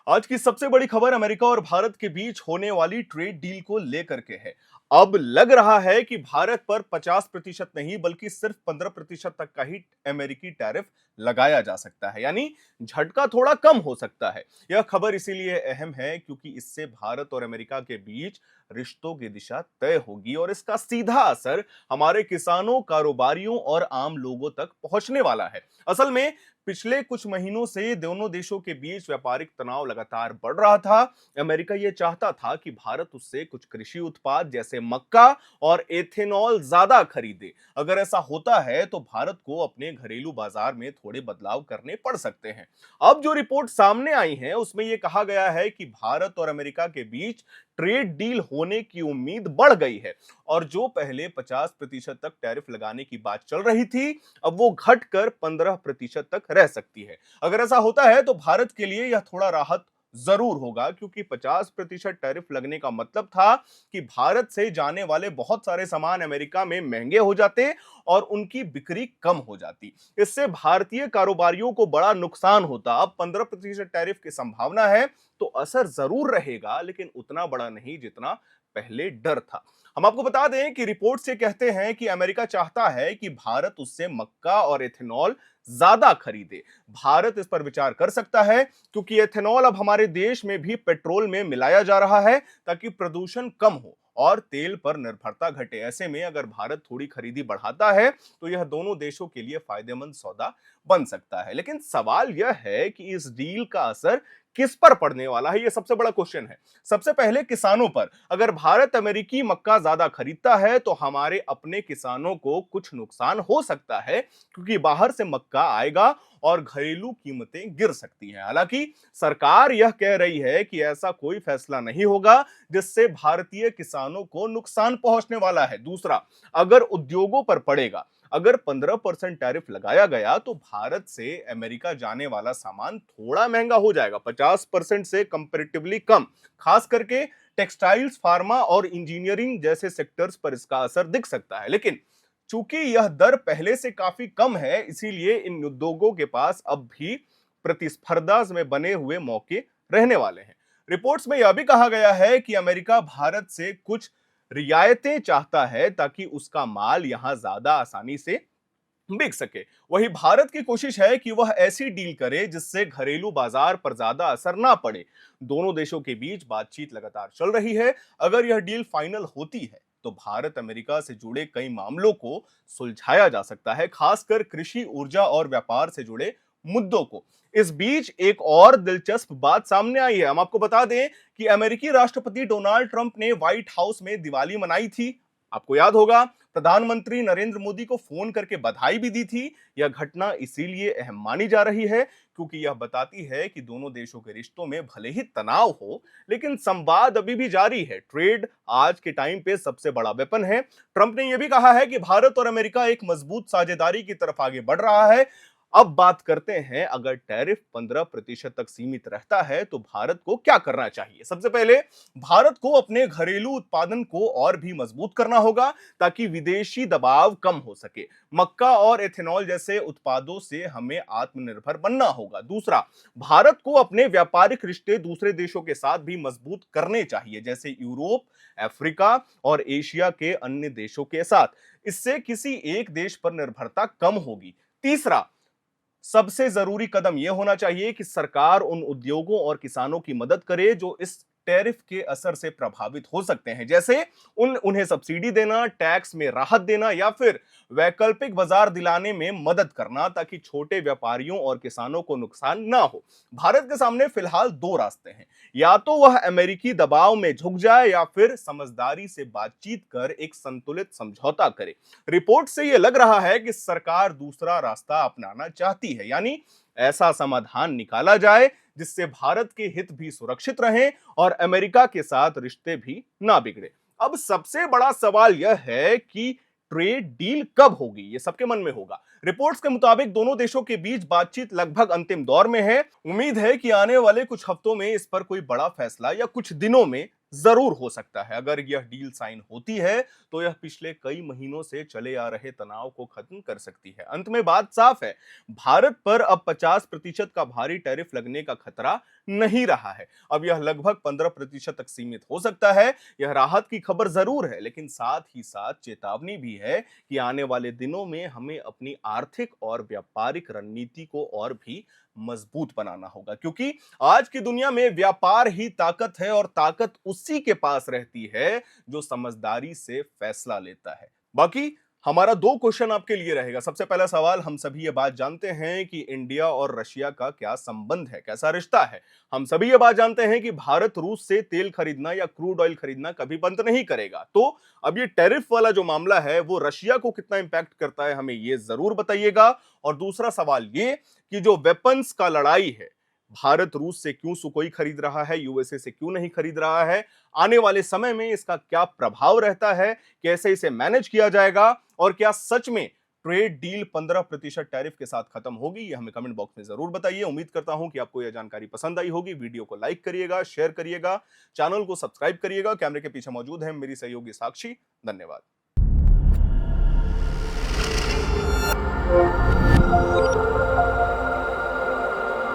आज की सबसे बड़ी खबर अमेरिका और भारत के बीच होने वाली ट्रेड डील को लेकर के है। अब लग रहा है कि भारत पर 50% नहीं बल्कि सिर्फ 15% तक का ही अमेरिकी टैरिफ लगाया जा सकता है, यानी झटका थोड़ा कम हो सकता है। यह खबर इसीलिए अहम है क्योंकि इससे भारत और अमेरिका के बीच रिश्तों की दिशा तय होगी और इसका सीधा असर हमारे किसानों, कारोबारियों और आम लोगों तक पहुंचने वाला है। असल में पिछले कुछ महीनों से दोनों देशों के बीच व्यापारिक तनाव लगातार बढ़ रहा था। अमेरिका यह चाहता था कि भारत उससे कुछ कृषि उत्पाद जैसे मक्का और एथेनॉल ज्यादा खरीदे। अगर ऐसा होता है तो भारत को अपने घरेलू बाजार में थोड़े बदलाव करने पड़ सकते हैं। अब जो रिपोर्ट सामने आई है उसमें यह कहा गया है कि भारत और अमेरिका के बीच ट्रेड डील होने की उम्मीद बढ़ गई है और जो पहले 50% तक टैरिफ लगाने की बात चल रही थी, अब वो घटकर 15% तक रह सकती है। अगर ऐसा होता है तो भारत के लिए यह थोड़ा राहत जरूर होगा क्योंकि 50% टैरिफ लगने का मतलब था कि भारत से जाने वाले बहुत सारे सामान अमेरिका में महंगे हो जाते और उनकी बिक्री कम हो जाती। इससे भारतीय कारोबारियों को बड़ा नुकसान होता। अब 15% टैरिफ की संभावना है तो असर जरूर रहेगा, लेकिन उतना बड़ा नहीं जितना पहले डर था। हम आपको बता दें कि रिपोर्ट से कहते हैं कि अमेरिका चाहता है कि भारत उससे मक्का और एथेनॉल ज्यादा खरीदे। भारत इस पर विचार कर सकता है क्योंकि एथेनॉल अब हमारे देश में भी पेट्रोल में मिलाया जा रहा है ताकि प्रदूषण कम हो और तेल पर निर्भरता घटे। ऐसे में अगर भारत थोड़ी खरीदी बढ़ाता है तो यह दोनों देशों के लिए फायदेमंद सौदा बन सकता है। लेकिन सवाल यह है कि इस डील का असर किस पर पड़ने वाला है, यह सबसे बड़ा क्वेश्चन है। सबसे पहले किसानों पर। अगर भारत अमेरिकी मक्का ज्यादा खरीदता है तो हमारे अपने किसानों को कुछ नुकसान हो सकता है क्योंकि बाहर से मक्का आएगा और घरेलू कीमतें गिर सकती हैं। हालांकि सरकार यह कह रही है कि ऐसा कोई फैसला नहीं होगा जिससे भारतीय किसानों को नुकसान पहुंचने वाला है। दूसरा, अगर उद्योगों पर पड़ेगा। अगर 15% टैरिफ लगाया गया तो भारत से अमेरिका जाने वाला सामान थोड़ा महंगा हो जाएगा, 50% से कंपैरेटिवली कम। खास करके टेक्सटाइल्स, फार्मा और इंजीनियरिंग जैसे सेक्टर्स पर इसका असर दिख सकता है। लेकिन चूंकि यह दर पहले से काफी कम है, इसीलिए इन उद्योगों के पास अब भी प्रतिस्पर्धा में बने हुए मौके रहने वाले हैं। रिपोर्ट्स में यह भी कहा गया है कि अमेरिका भारत से कुछ रियायतें चाहता है ताकि उसका माल यहां ज्यादा आसानी से बिक सके। वहीं भारत की कोशिश है कि वह ऐसी डील करे जिससे घरेलू बाजार पर ज्यादा असर ना पड़े। दोनों देशों के बीच बातचीत लगातार चल रही है। अगर यह डील फाइनल होती है तो भारत अमेरिका से जुड़े कई मामलों को सुलझाया जा सकता है, खासकर कृषि, ऊर्जा और व्यापार से जुड़े मुद्दों को। इस बीच एक और दिलचस्प बात सामने आई है। हम आपको बता दें कि अमेरिकी राष्ट्रपति डोनाल्ड ट्रंप ने व्हाइट हाउस में दिवाली मनाई थी। आपको याद होगा, प्रधानमंत्री नरेंद्र मोदी को फोन करके बधाई भी दी थी। यह घटना इसीलिए अहम मानी जा रही है क्योंकि यह बताती है कि दोनों देशों के रिश्तों में भले ही तनाव हो, लेकिन संवाद अभी भी जारी है। ट्रेड आज के टाइम पे सबसे बड़ा वेपन है। ट्रंप ने यह भी कहा है कि भारत और अमेरिका एक मजबूत साझेदारी की तरफ आगे बढ़ रहा है। अब बात करते हैं, अगर टैरिफ 15% तक सीमित रहता है तो भारत को क्या करना चाहिए। सबसे पहले भारत को अपने घरेलू उत्पादन को और भी मजबूत करना होगा ताकि विदेशी दबाव कम हो सके। मक्का और एथेनॉल जैसे उत्पादों से हमें आत्मनिर्भर बनना होगा। दूसरा, भारत को अपने व्यापारिक रिश्ते दूसरे देशों के साथ भी मजबूत करने चाहिए, जैसे यूरोप, अफ्रीका और एशिया के अन्य देशों के साथ। इससे किसी एक देश पर निर्भरता कम होगी। तीसरा, सबसे जरूरी कदम यह होना चाहिए कि सरकार उन उद्योगों और किसानों की मदद करे जो इस टैरिफ के असर से प्रभावित हो सकते हैं, जैसे उन्हें सब्सिडी देना, टैक्स में राहत देना या फिर वैकल्पिक बाजार दिलाने में मदद करना ताकि छोटे व्यापारियों और किसानों को नुकसान ना हो। भारत के सामने फिलहाल दो रास्ते हैं, या तो वह अमेरिकी दबाव में झुक जाए या फिर समझदारी से बातचीत कर एक संतुलित समझौता करे। रिपोर्ट से यह लग रहा है कि सरकार दूसरा रास्ता अपनाना चाहती है, यानी ऐसा समाधान निकाला जाए जिससे भारत के हित भी सुरक्षित रहें और अमेरिका के साथ रिश्ते भी ना बिगड़े। अब सबसे बड़ा सवाल यह है कि ट्रेड डील कब होगी, ये सबके मन में होगा। रिपोर्ट्स के मुताबिक दोनों देशों के बीच बातचीत लगभग अंतिम दौर में है। उम्मीद है कि आने वाले कुछ हफ्तों में इस पर कोई बड़ा फैसला या कुछ दिनों में जरूर हो सकता है। अगर यह डील साइन होती है तो यह पिछले कई महीनों से चले आ रहे तनाव को खत्म कर सकती है। अंत में बात साफ है, भारत पर अब 50% का भारी टैरिफ लगने का खतरा नहीं रहा है। अब यह लगभग 15% तक सीमित हो सकता है। यह राहत की खबर जरूर है, लेकिन साथ ही साथ चेतावनी भी है कि आने वाले दिनों में हमें अपनी आर्थिक और व्यापारिक रणनीति को और भी मजबूत बनाना होगा, क्योंकि आज की दुनिया में व्यापार ही ताकत है और ताकत उसी के पास रहती है जो समझदारी से फैसला लेता है। बाकी हमारा 2 क्वेश्चन आपके लिए रहेगा। सबसे पहला सवाल, हम सभी ये बात जानते हैं कि इंडिया और रशिया का क्या संबंध है, कैसा रिश्ता है। हम सभी ये बात जानते हैं कि भारत रूस से तेल खरीदना या क्रूड ऑयल खरीदना कभी बंद नहीं करेगा। तो अब ये टैरिफ वाला जो मामला है वो रशिया को कितना इंपैक्ट करता है, हमें ये जरूर बताइएगा। और दूसरा सवाल ये कि जो वेपन्स का लड़ाई है, भारत रूस से क्यों सुकोई खरीद रहा है, यूएसए से क्यों नहीं खरीद रहा है, आने वाले समय में इसका क्या प्रभाव रहता है, कैसे इसे मैनेज किया जाएगा और क्या सच में ट्रेड डील 15% टैरिफ के साथ खत्म होगी, ये हमें कमेंट बॉक्स में जरूर बताइए। उम्मीद करता हूं कि आपको यह जानकारी पसंद आई होगी। वीडियो को लाइक करिएगा, शेयर करिएगा, चैनल को सब्सक्राइब करिएगा। कैमरे के पीछे मौजूद है मेरी सहयोगी साक्षी। धन्यवाद।